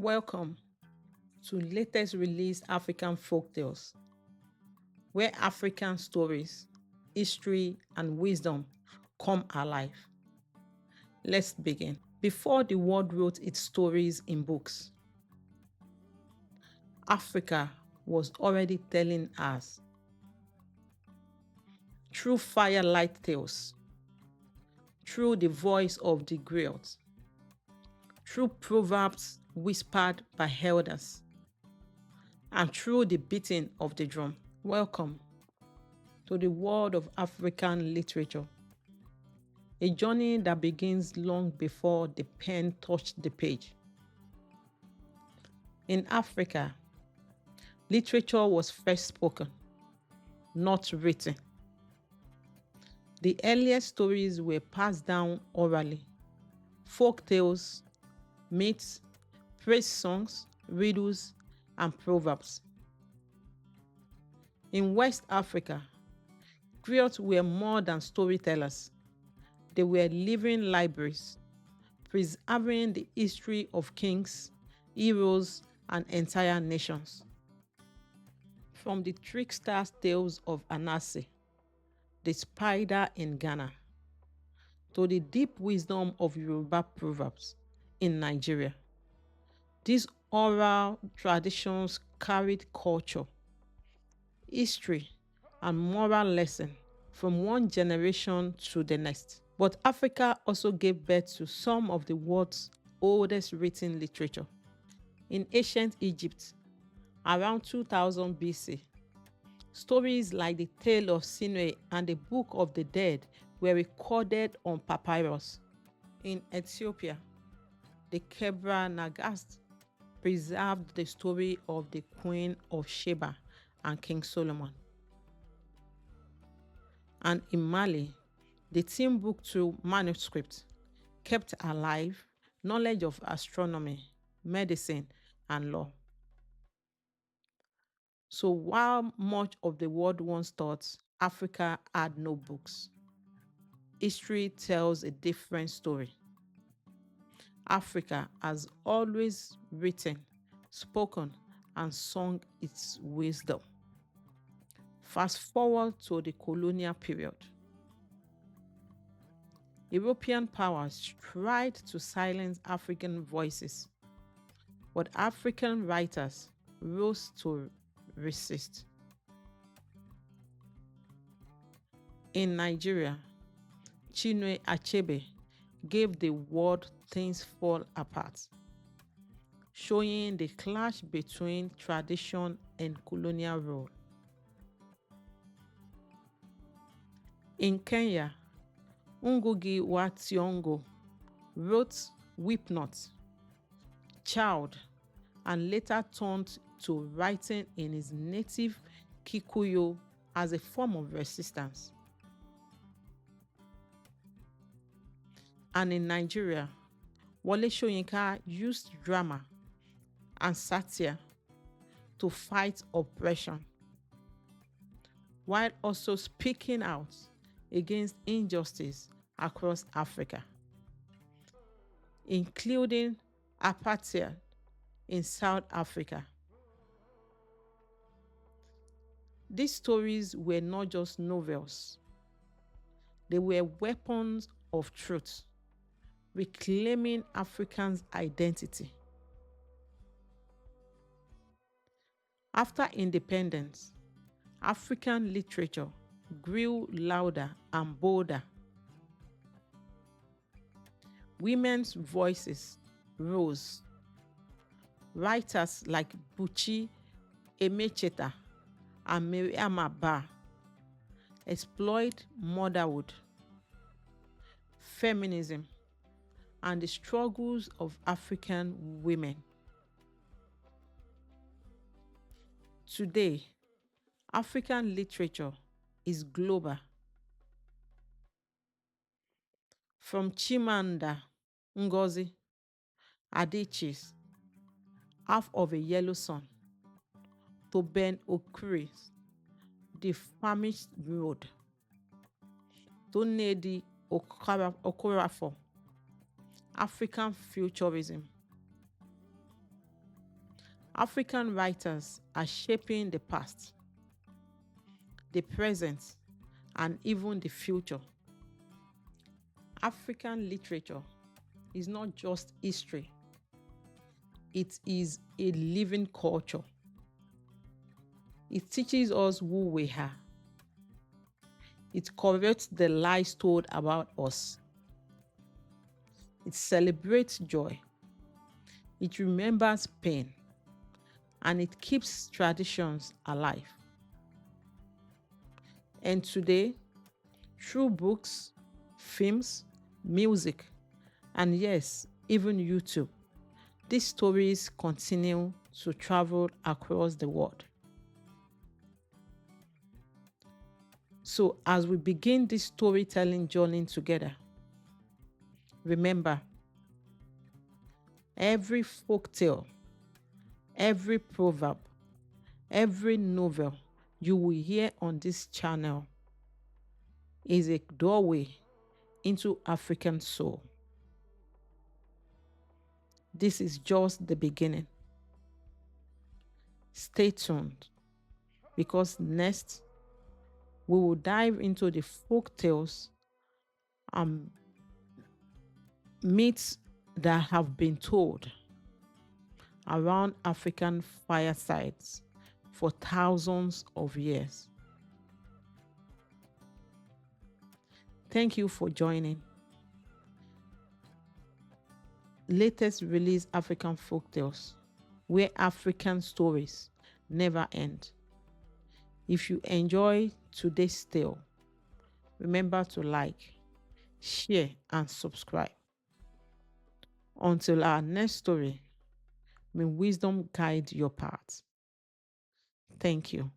Welcome to latest release African Folktales, where African stories, history, and wisdom come alive. Let's begin. Before the world wrote its stories in books, Africa was already telling us through firelight tales, through the voice of the griots, through proverbs whispered by elders, and through the beating of the drum. Welcome to the world of African literature, a journey that begins long before the pen touched the page. In Africa, literature was first spoken, not written. The earliest stories were passed down orally. Folk tales, myths, praise songs, riddles, and proverbs. In West Africa, griots were more than storytellers. They were living libraries, preserving the history of kings, heroes, and entire nations. From the trickster's tales of Anansi, the spider in Ghana, to the deep wisdom of Yoruba proverbs in Nigeria, these oral traditions carried culture, history, and moral lesson from one generation to the next. But Africa also gave birth to some of the world's oldest written literature. In ancient Egypt, around 2000 BC, stories like the Tale of Chinua and the Book of the Dead were recorded on papyrus. In Ethiopia, the Kebra Nagast preserved the story of the Queen of Sheba and King Solomon. And in Mali, the Timbuktu manuscript kept alive knowledge of astronomy, medicine, and law. So while much of the world once thought Africa had no books, history tells a different story. Africa has always written, spoken, and sung its wisdom. Fast forward to the colonial period. European powers tried to silence African voices, but African writers rose to resist. In Nigeria, Chinua Achebe gave the world Things Fall Apart, showing the clash between tradition and colonial rule. In Kenya, Ngũgĩ Wa Thiong'o wrote Weep Not, Child, and later turned to writing in his native Kikuyu as a form of resistance. And in Nigeria, Wole Soyinka used drama and satire to fight oppression, while also speaking out against injustice across Africa, including apartheid in South Africa. These stories were not just novels, they were weapons of truth, reclaiming Africans' identity. After independence, African literature grew louder and bolder. Women's voices rose. Writers like Buchi Emecheta and Miriam Abba explored motherhood, feminism, and the struggles of African women. Today, African literature is global. From Chimamanda Ngozi Adichie's Half of a Yellow Sun to Ben Okri's The Famished Road to Nnedi Okorafor, African Futurism. African writers are shaping the past, the present, and even the future. African literature is not just history, it is a living culture. It teaches us who we are. It corrects the lies told about us. It celebrates joy. It remembers pain. And it keeps traditions alive. And today, through books, films, music, and yes, even YouTube, these stories continue to travel across the world. So, as we begin this storytelling journey together, remember, every folktale, every proverb, every novel you will hear on this channel is a doorway into African soul. This is just the beginning. Stay tuned, because next we will dive into the folk tales and myths that have been told around African firesides for thousands of years. Thank you for joining. Latest release African folktales, where African stories never end. If you enjoy today's tale, remember to like, share, and subscribe. Until our next story, may wisdom guide your path. Thank you.